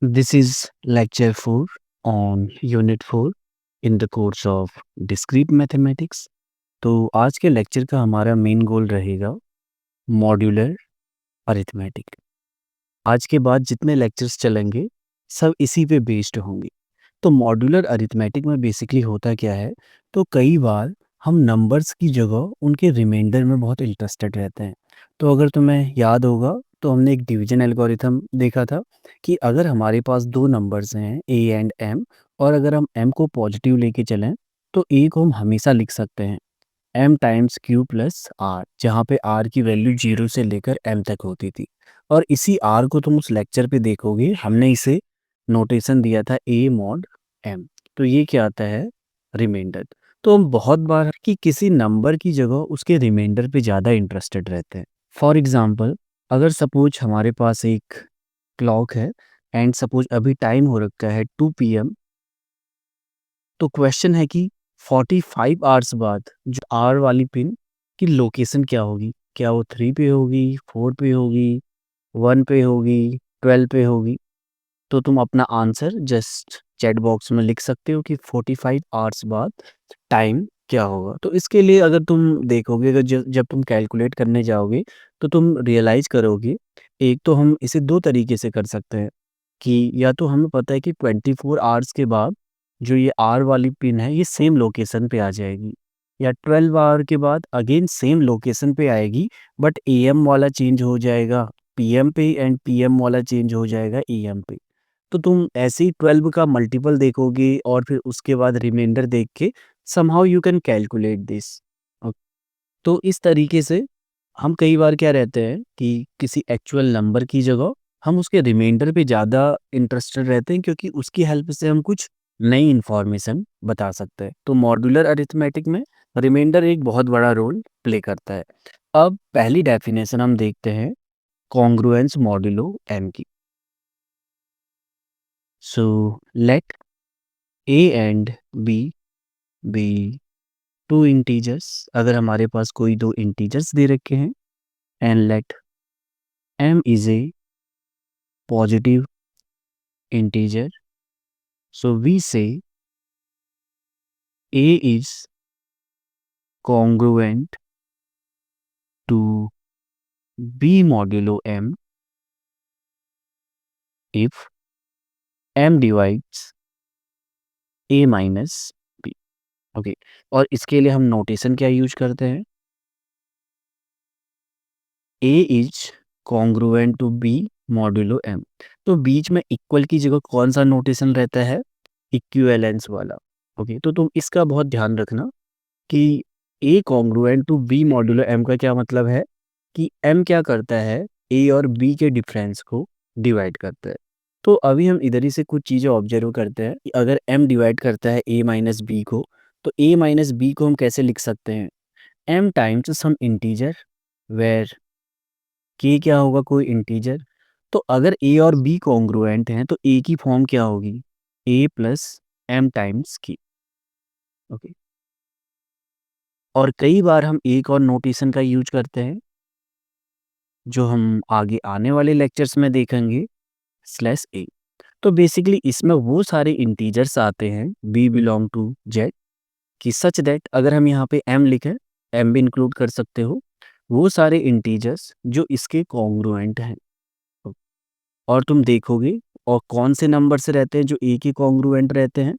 This is lecture 4 on Unit 4 in the course of Discrete Mathematics। तो आज के lecture का हमारा मेन गोल रहेगा मॉड्यूलर अरिथमेटिक। आज के बाद जितने लेक्चर्स चलेंगे सब इसी पे बेस्ड होंगे। तो मॉड्यूलर अरिथमेटिक में बेसिकली होता क्या है, तो कई बार हम नंबर्स की जगह उनके रिमाइंडर में बहुत इंटरेस्टेड रहते हैं। तो अगर तुम्हें याद होगा तो हमने एक डिवीजन एल्गोरिथम देखा था कि अगर हमारे पास दो नंबर्स हैं ए एंड एम, और अगर हम एम को पॉजिटिव लेके चलें तो ए को हम हमेशा लिख सकते हैं M times Q plus R, जहाँ पे आर की वैल्यू 0 से लेकर एम तक होती थी। और इसी आर को तुम उस लेक्चर पे देखोगे, हमने इसे नोटेशन दिया था ए मॉड एम। तो ये क्या आता है, रिमाइंडर। तो हम बहुत बार कि किसी नंबर की जगह उसके रिमाइंडर पे ज़्यादा इंटरेस्टेड रहते हैं। फॉर एग्जांपल, अगर सपोज हमारे पास एक क्लॉक है एंड सपोज अभी टाइम हो रखा है 2 PM, तो क्वेश्चन है कि 45 आवर्स बाद जो आर वाली पिन की लोकेशन क्या होगी, क्या वो 3 पे होगी, 4 पे होगी, 1 पे होगी, 12 पे होगी। तो तुम अपना आंसर जस्ट चैट बॉक्स में लिख सकते हो कि 45 आवर्स बाद टाइम क्या होगा। तो इसके लिए अगर तुम देखोगे, अगर जब तुम कैलकुलेट करने जाओगे तो तुम रियलाइज़ करोगे, एक तो हम इसे 2 तरीके से कर सकते हैं कि या तो हमें पता है कि 24 आवर्स के बाद जो ये आर वाली पिन है ये सेम लोकेशन पे आ जाएगी, या 12 आवर के बाद अगेन सेम लोकेशन पे आएगी, बट एएम वाला चेंज हो जाएगा पीएम पे एंड पीएम वाला चेंज हो जाएगा एएम पे। तो तुम ऐसे ही 12 का मल्टीपल देखोगे और फिर उसके बाद रिमाइंडर देख के somehow you can calculate this. तो इस तरीके से हम कई बार क्या रहते हैं कि किसी एक्चुअल नंबर की जगह हम उसके रिमाइंडर पे ज़्यादा इंटरेस्टेड रहते हैं, क्योंकि उसकी हेल्प से हम कुछ नई इन्फॉर्मेशन बता सकते हैं। तो मॉड्यूलर अरिथमेटिक में रिमाइंडर एक बहुत बड़ा रोल प्ले करता है। अब पहली डेफिनेशन हम देखते हैं कॉन्ग्रुएंस मॉड्यूलो एम की। So let A and B B two integers. अगर हमारे पास कोई दो इंटीजर्स दे रखे हैं and let m is a positive integer, so we say a is congruent to b modulo m if m divides a minus b। Okay, और इसके लिए हम नोटेशन क्या यूज करते हैं, a is congruent to b modulo m। तो बीच में equal की जगह कौन सा नोटेशन रहता है, इक्विवेलेंस वाला। ओके, तो तुम इसका बहुत ध्यान रखना कि A congruent to B modulo M का क्या मतलब है कि एम क्या करता है, ए और बी के डिफरेंस को डिवाइड करता है। तो अभी हम इधर ही से कुछ चीज़ें ऑब्जर्व करते हैं कि अगर एम डिवाइड करता है ए माइनस बी को, तो ए माइनस बी को हम कैसे लिख सकते हैं, M times some integer where K क्या होगा, कोई इंटीजर। तो अगर ए और बी कॉन्ग्रुएंट हैं तो ए की फॉर्म क्या होगी, ए प्लस एम टाइम्स की। ओके, और कई बार हम एक और नोटेशन का यूज करते हैं जो हम आगे आने वाले लेक्चर्स में देखेंगे, स्लैश ए। तो बेसिकली इसमें वो सारे इंटीजर्स आते हैं बी बिलोंग टू जेड कि सच दैट अगर हम यहाँ पे एम लिखें, एम भी इंक्लूड कर सकते हो, वो सारे इंटीजर्स जो इसके कॉन्ग्रुएंट हैं। और तुम देखोगे और कौन से नंबर से रहते हैं जो ए के कॉन्ग्रुएंट रहते हैं,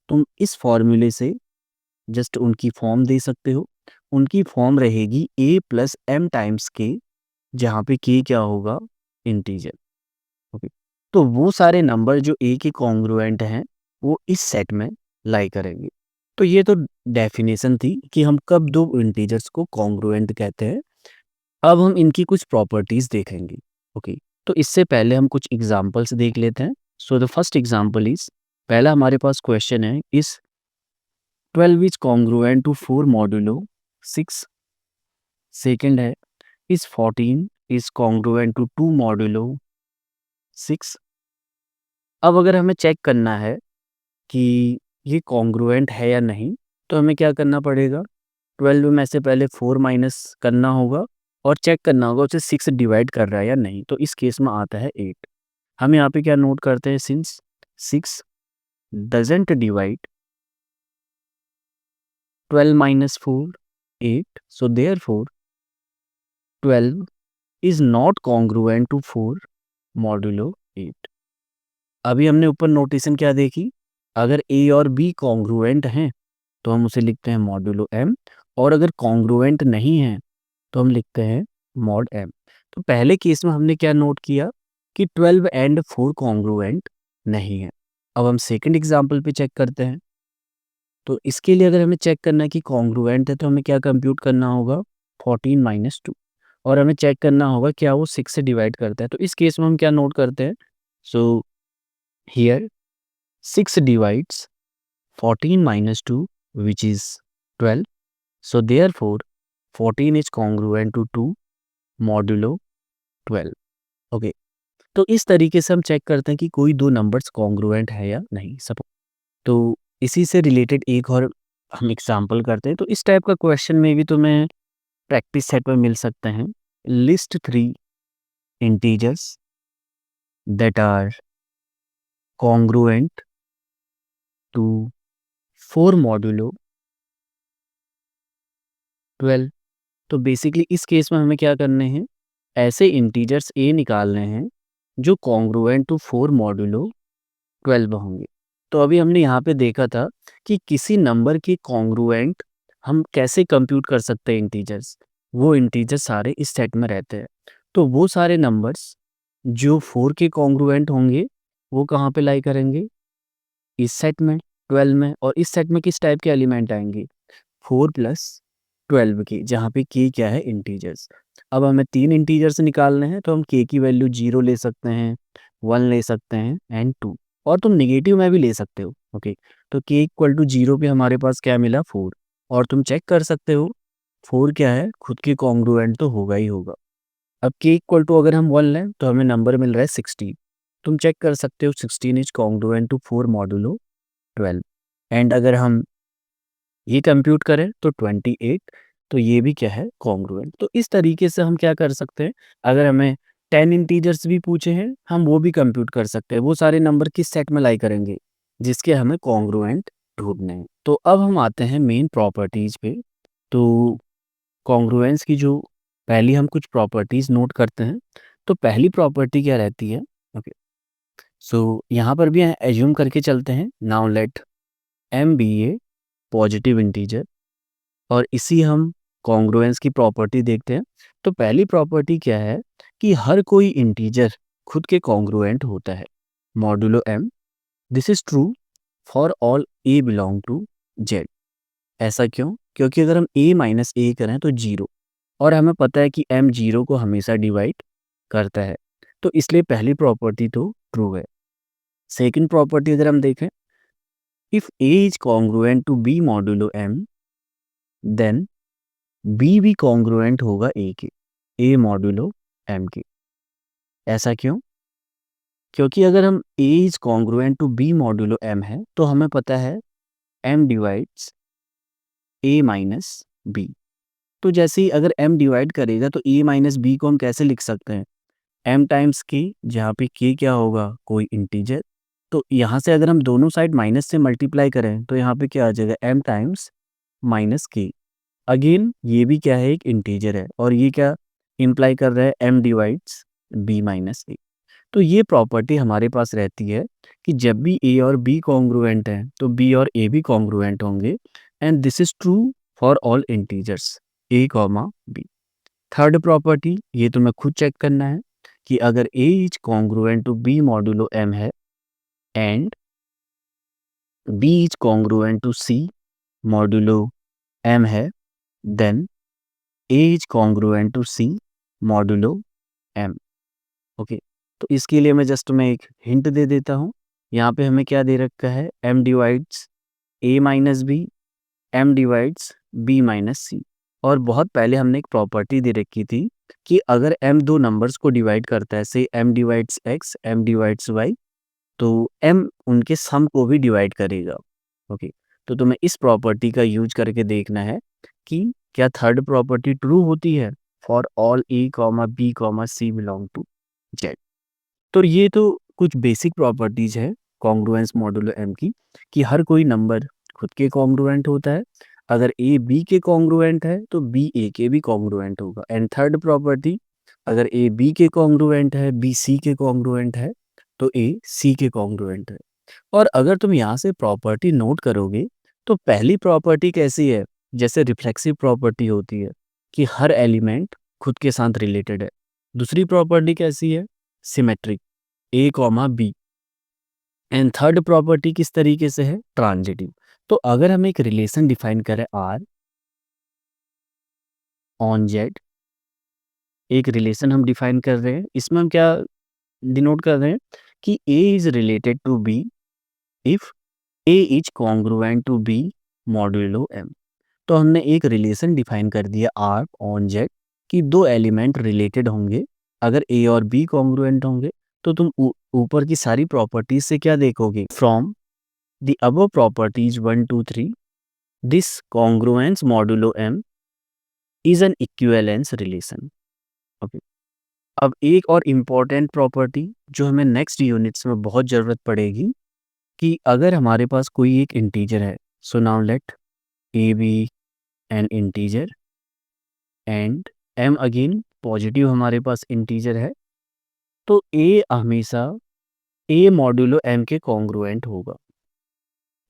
तुम इस फॉर्मूले से जस्ट उनकी फॉर्म दे सकते हो। उनकी फॉर्म रहेगी ए प्लस एम टाइम्स के, जहाँ पे के क्या होगा, इंटीजर। ओके, तो वो सारे नंबर जो ए के कॉन्ग्रुएंट हैं वो इस सेट में लाई करेंगे। तो ये तो डेफिनेशन थी कि हम कब दो इंटीजर्स को कॉन्ग्रुएंट कहते हैं। अब हम इनकी कुछ प्रॉपर्टीज देखेंगे। ओके, तो इससे पहले हम कुछ एग्जांपल्स देख लेते हैं। So the first example is, पहला हमारे पास क्वेश्चन है, इस 12 is congruent to 4 modulo 6। Second है, इस 14 इज कॉन्ग्रुएंट टू 2 मॉड्यूलो 6। अब अगर हमें चेक करना है कि ये कॉन्ग्रुएंट है या नहीं, तो हमें क्या करना पड़ेगा, 12 में से पहले 4 माइनस करना होगा और चेक करना होगा उसे 6 डिवाइड कर रहा है या नहीं। तो इस केस में आता है 8। हम यहाँ पे क्या नोट करते हैं, since 6 doesn't divide 12 minus 4 8, so therefore 12 is not congruent to 4 modulo 8। अभी हमने ऊपर नोटेशन क्या देखी, अगर ए और बी कॉन्ग्रुएंट हैं तो हम उसे लिखते हैं मॉड्यूलो एम, और अगर कॉन्ग्रुएंट नहीं है तो हम लिखते हैं मॉड एम। तो पहले केस में हमने क्या नोट किया कि 12 एंड 4 कॉन्ग्रुएंट नहीं है। अब हम सेकंड एग्जांपल पे चेक करते हैं। तो इसके लिए अगर हमें चेक करना है कि कॉन्ग्रुएंट है तो हमें क्या कंप्यूट करना होगा, 14 माइनस 2, और हमें चेक करना होगा क्या वो 6 से डिवाइड करता है। तो इस केस में हम क्या नोट करते हैं, so here 6 divides 14 minus 2 which is 12, so therefore 14 is congruent to 2 modulo 12। Okay, तो इस तरीके से हम चेक करते हैं कि कोई दो नंबर्स कॉन्ग्रुएंट है या नहीं। सब तो इसी से रिलेटेड एक और हम एग्जांपल करते हैं। तो इस टाइप का क्वेश्चन में भी तुम्हें प्रैक्टिस सेट में मिल सकते हैं। List 3 integers that are congruent to 4 modulo 12। तो बेसिकली इस केस में हमें क्या करने हैं, ऐसे इंटीजर्स ए निकालने हैं जो कॉन्ग्रुएंट टू 4 मॉड्यूलो 12 होंगे। तो अभी हमने यहाँ पे देखा था कि किसी नंबर के कॉन्ग्रुएंट हम कैसे कंप्यूट कर सकते हैं इंटीजर्स, वो इंटीजर सारे इस सेट में रहते हैं। तो वो सारे नंबर्स जो 4 के कॉन्ग्रुएंट होंगे वो कहाँ पे लाई करेंगे, इस सेट में 12 में। और इस सेट में किस टाइप के एलिमेंट आएंगे, 4 प्लस 12 की, जहाँ पे के क्या है, इंटीजर्स। अब हमें 3 इंटीजर्स निकालने हैं तो हम के की वैल्यू 0 ले सकते हैं, 1 ले सकते हैं एंड 2, और तुम नेगेटिव में भी ले सकते हो। ओके, तो के इक्वल टू 0 पे हमारे पास क्या मिला, 4। और तुम चेक कर सकते हो 4 क्या है, खुद के कॉन्ग्रुएंट तो होगा ही होगा। अब के इक्वल टू अगर हम 1 लें तो हमें नंबर मिल रहा है 16। तुम चेक कर सकते हो 16 is congruent to 4 modulo 12। And अगर हम ये कंप्यूट करें तो 28, तो ये भी क्या है, कॉन्ग्रुएंट। तो इस तरीके से हम क्या कर सकते हैं, अगर हमें 10 इंटीजर्स भी पूछे हैं हम वो भी कंप्यूट कर सकते हैं। वो सारे नंबर किस सेट में लाई करेंगे, जिसके हमें कॉन्ग्रुएंट ढूंढने हैं। तो अब हम आते हैं मेन प्रॉपर्टीज पे। तो कॉन्ग्रुएंस की जो पहली हम कुछ प्रॉपर्टीज नोट करते हैं। तो पहली प्रॉपर्टी क्या रहती है, ओके, सो यहाँ पर भी एज्यूम करके चलते हैं, नाउ लेट एम बी ए पॉजिटिव इंटीजर, और इसी हम कॉन्ग्रुएंस की प्रॉपर्टी देखते हैं। तो पहली प्रॉपर्टी क्या है कि हर कोई इंटीजर खुद के कॉन्ग्रुएंट होता है, modulo M. This is true for all A belong to Z. ऐसा क्यों, क्योंकि अगर हम ए माइनस ए करें तो 0, और हमें पता है कि एम 0 को हमेशा डिवाइड करता है, तो इसलिए पहली प्रॉपर्टी तो ट्रू है। सेकेंड प्रॉपर्टी अगर हम देखें, if A is congruent to B modulo M then B भी कॉन्ग्रुएंट होगा ए के, ए मॉड्यूलो एम के। ऐसा क्यों, क्योंकि अगर हम A is congruent to B modulo M है तो हमें पता है M divides A minus B. तो जैसे ही अगर एम डिवाइड करेगा तो ए माइनस बी को हम कैसे लिख सकते हैं, एम टाइम्स के, जहाँ पे के क्या होगा, कोई इंटीजर। तो यहाँ से अगर हम दोनों साइड माइनस से मल्टीप्लाई करें तो यहाँ पे क्या आ जाएगा, एम टाइम्स माइनस के। अगेन ये भी क्या है, एक इंटीजर है, और ये क्या इम्प्लाई कर रहा है, एम डिवाइड्स बी माइनस ए। तो ये प्रॉपर्टी हमारे पास रहती है कि जब भी ए और बी कॉन्ग्रुएंट हैं तो बी और ए भी कॉन्ग्रुएंट होंगे, and this is true for all integers A comma B. Third property, ये तुम्हें खुद चेक करना है कि अगर A is congruent to B modulo M है and B is congruent to C modulo M है, then A is congruent to C modulo M. Okay, तो इसके लिए मैं जस्ट मैं एक हिंट दे देता हूँ। यहाँ पे हमें क्या दे रखा है, M divides A minus B, M divides B minus C. और बहुत पहले हमने एक प्रॉपर्टी दे रखी थी कि अगर एम दो नंबर्स को डिवाइड करता है, से M divides X, M divides Y, तो एम उनके सम को भी डिवाइड करेगा। ओके, तो तुम्हें इस प्रॉपर्टी का यूज करके देखना है कि क्या थर्ड प्रॉपर्टी ट्रू होती है for all A comma B comma C belong to Z. तो ये तो कुछ बेसिक प्रॉपर्टीज है कॉन्ग्रुएंस मॉडुलो एम की, कि हर कोई नंबर खुद के कॉन्ग्रुएंट होता है। अगर ए बी के कॉन्ग्रुएंट है तो बी ए के भी कॉन्ग्रुएंट होगा। एंड थर्ड प्रॉपर्टी, अगर ए बी के कॉन्ग्रुएंट है, बी सी के कॉन्ग्रुएंट है, तो ए सी के कॉन्ग्रुएंट है। और अगर तुम यहाँ से प्रॉपर्टी नोट करोगे तो पहली प्रॉपर्टी कैसी है, जैसे रिफ्लेक्सिव प्रॉपर्टी होती है कि हर एलिमेंट खुद के साथ रिलेटेड है। दूसरी प्रॉपर्टी कैसी है, symmetric, A comma B. And third property किस तरीके से है, ट्रांजिटिव। तो अगर हम एक रिलेशन डिफाइन करें आर ऑन जेड, एक रिलेशन हम डिफाइन कर रहे हैं, इसमें हम क्या डिनोट कर रहे हैं कि A is related to B if A is congruent to B modulo M. तो हमने एक रिलेशन डिफाइन कर दिया आर ऑन जेड कि दो एलिमेंट रिलेटेड होंगे अगर ए और बी कॉन्ग्रुएंट होंगे। तो तुम ऊपर की सारी प्रॉपर्टीज से क्या देखोगे, from the above properties 1 2 3 this congruence modulo M is an equivalence relation. Okay, अब एक और इम्पॉर्टेंट प्रॉपर्टी जो हमें नेक्स्ट यूनिट्स में बहुत ज़रूरत पड़ेगी, कि अगर हमारे पास कोई एक इंटीजर है, so now let A B an integer and m again positive हमारे पास इंटीजर है, तो a हमेशा a मॉड्यूलो m के कॉन्ग्रुएंट होगा।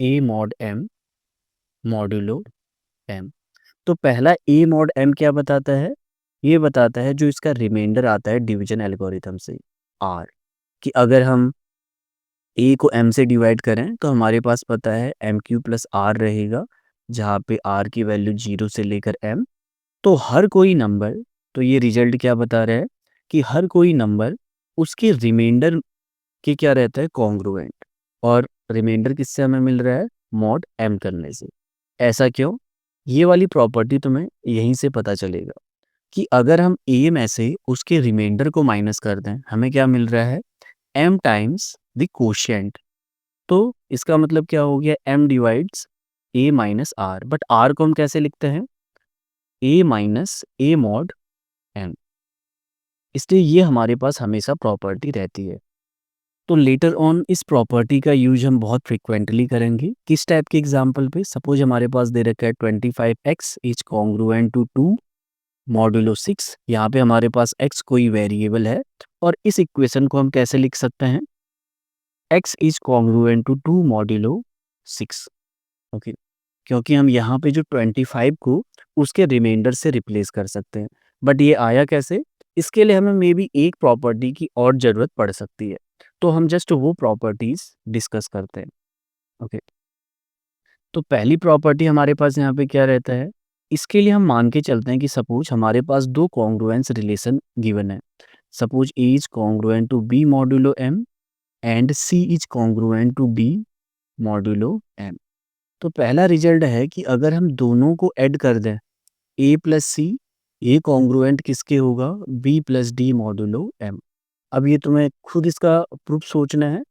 a mod m modulo m। तो पहला a मॉड m क्या बताता है, ये बताता है जो इसका रिमाइंडर आता है डिवीजन एल्गोरिथम से r, कि अगर हम a को m से डिवाइड करें तो हमारे पास पता है m क्यू प्लस r रहेगा, जहाँ पे r की वैल्यू 0 से लेकर m। तो हर कोई नंबर, तो ये रिजल्ट क्या बता रहा है कि हर कोई नंबर उसके रिमाइंडर के क्या रहता है, कॉन्ग्रुएंट। और रिमाइंडर किससे हमें मिल रहा है, मॉड m करने से। ऐसा क्यों, ये वाली प्रॉपर्टी तुम्हें यहीं से पता चलेगा कि अगर हम a में से उसके रिमाइंडर को माइनस कर दें, हमें क्या मिल रहा है, m टाइम्स द कोशिएंट। तो इसका मतलब क्या हो गया, m divides a minus r। But r को हम कैसे लिखते हैं, a minus a mod m। इसलिए ये हमारे पास हमेशा प्रॉपर्टी रहती है। तो लेटर ऑन इस प्रॉपर्टी का यूज हम बहुत फ्रिक्वेंटली करेंगे। किस टाइप के एग्जाम्पल पे, सपोज हमारे पास दे रखा है 25x is congruent to 2 modulo 6। यहाँ पे हमारे पास x कोई वेरिएबल है और इस इक्वेशन को हम कैसे लिख सकते हैं, x is congruent to 2 modulo 6। Okay, क्योंकि हम यहाँ पे जो 25 को उसके रिमाइंडर से रिप्लेस कर सकते हैं। बट ये आया कैसे, इसके लिए हमें मे बी एक प्रॉपर्टी की और ज़रूरत पड़ सकती है, तो हम जस्ट वो प्रॉपर्टीज डिस्कस करते हैं। ओके, तो पहली प्रॉपर्टी हमारे पास यहाँ पे क्या रहता है, इसके लिए हम मान के चलते हैं कि सपोज हमारे पास दो कॉन्ग्रुएंस रिलेशन गिवन है। Suppose A is congruent to B modulo M and C is congruent to B modulo M. तो पहला रिजल्ट है कि अगर हम दोनों को ऐड कर दें, a प्लस सी, ये कॉन्ग्रुएंट किसके होगा, b plus D modulo m। अब ये तुम्हें खुद इसका प्रूफ सोचना है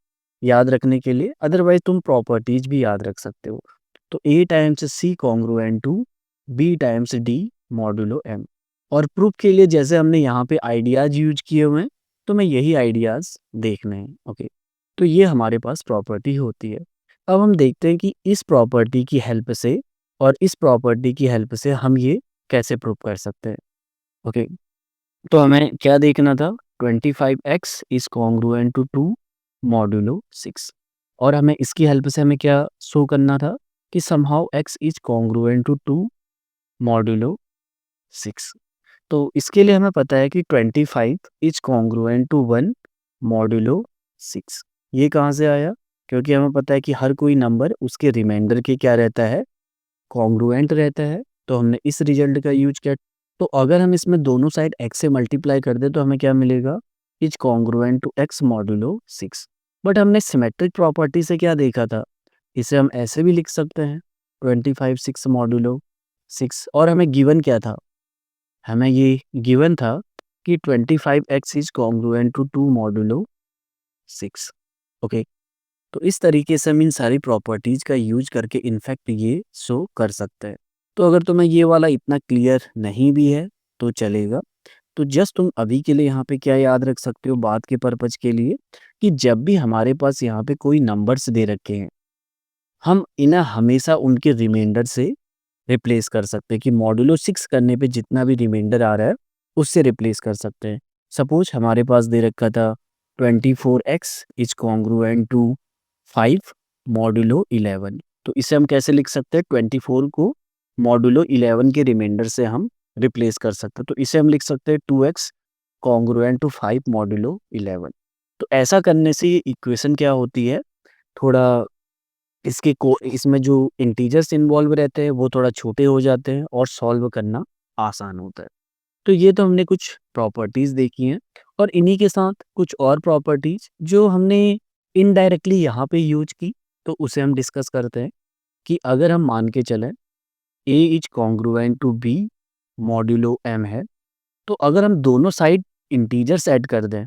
याद रखने के लिए, अदरवाइज तुम प्रॉपर्टीज भी याद रख सकते हो। तो a times C congruent to b times D modulo m। और प्रूफ के लिए जैसे हमने यहाँ पे आइडियाज यूज किए हुए हैं, तो मैं यही आइडियाज देखने हैं। ओके, तो ये हमारे पास प्रॉपर्टी होती है। अब हम देखते हैं कि इस प्रॉपर्टी की हेल्प से और इस प्रॉपर्टी की हेल्प से हम ये कैसे प्रूव कर सकते हैं। ओके, तो हमें क्या देखना था, 25x is congruent to 2 modulo 6। और हमें इसकी हेल्प से हमें क्या शो करना था कि somehow x is congruent to 2 modulo 6। तो इसके लिए हमें पता है कि 25 इज कॉन्ग्रुएंट टू 1 मॉड्यूलो 6। ये कहाँ से आया, क्योंकि हमें पता है कि हर कोई नंबर उसके रिमाइंडर के क्या रहता है, कॉन्ग्रुएंट रहता है। तो हमने इस रिजल्ट का यूज किया। तो अगर हम इसमें दोनों साइड x से मल्टीप्लाई कर दें तो हमें क्या मिलेगा, is congruent to x modulo 6। But हमने सिमेट्रिक प्रॉपर्टी से क्या देखा था, इसे हम ऐसे भी लिख सकते हैं 25 6 मॉड्यूलो 6। और हमें गिवन क्या था, हमें ये गिवन था कि 25x is congruent to 2 modulo 6। Okay, तो इस तरीके से हम इन सारी प्रॉपर्टीज का यूज करके इनफैक्ट ये शो कर सकते हैं। तो अगर तुम्हें ये वाला इतना क्लियर नहीं भी है तो चलेगा, तो जस्ट तुम अभी के लिए यहाँ पे क्या याद रख सकते हो बात के पर्पज के लिए, कि जब भी हमारे पास यहाँ पे कोई नंबर्स दे रखे हैं, हम इन्हें हमेशा उनके रिमाइंडर से रिप्लेस कर सकते हैं, कि मॉड्यूलो 6 करने पे जितना भी रिमाइंडर आ रहा है उससे रिप्लेस कर सकते हैं। सपोज हमारे पास दे रखा था 24x is congruent to 5 modulo 11, तो इसे हम कैसे लिख सकते हैं, 24 को मॉड्यूलो 11 के रिमाइंडर से हम रिप्लेस कर सकते हैं, तो इसे हम लिख सकते हैं 2x कॉन्ग्रुएंट टू 5 मॉड्यूलो 11। तो ऐसा करने से ये इक्वेशन क्या होती है, थोड़ा इसमें जो इंटीजर्स इन्वॉल्व रहते हैं वो थोड़ा छोटे हो जाते हैं और सॉल्व करना आसान होता है। तो ये तो हमने कुछ प्रॉपर्टीज़ देखी हैं, और इन्हीं के साथ कुछ और प्रॉपर्टीज़ जो हमने इनडायरेक्टली यहाँ पे यूज की, तो उसे हम डिस्कस करते हैं। कि अगर हम मान के चलें A is congruent to B modulo M है, तो अगर हम दोनों साइड इंटीजर्स ऐड कर दें,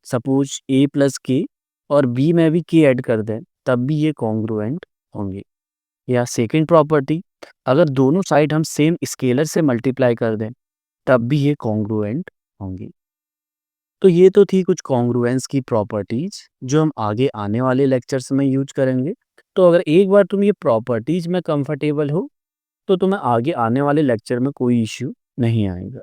सपोज ए प्लस के और बी में भी के ऐड कर दें, तब भी ये कॉन्ग्रुएंट होंगे। या सेकंड प्रॉपर्टी, अगर दोनों साइड हम सेम स्केलर से मल्टीप्लाई कर दें, तब भी ये कॉन्ग्रुएंट होंगी। तो ये तो थी कुछ कॉन्ग्रुएंस की प्रॉपर्टीज जो हम आगे आने वाले लेक्चर्स में यूज करेंगे। तो अगर एक बार तुम ये प्रॉपर्टीज में कंफर्टेबल हो, तो तुम्हें आगे आने वाले लेक्चर में कोई इश्यू नहीं आएगा।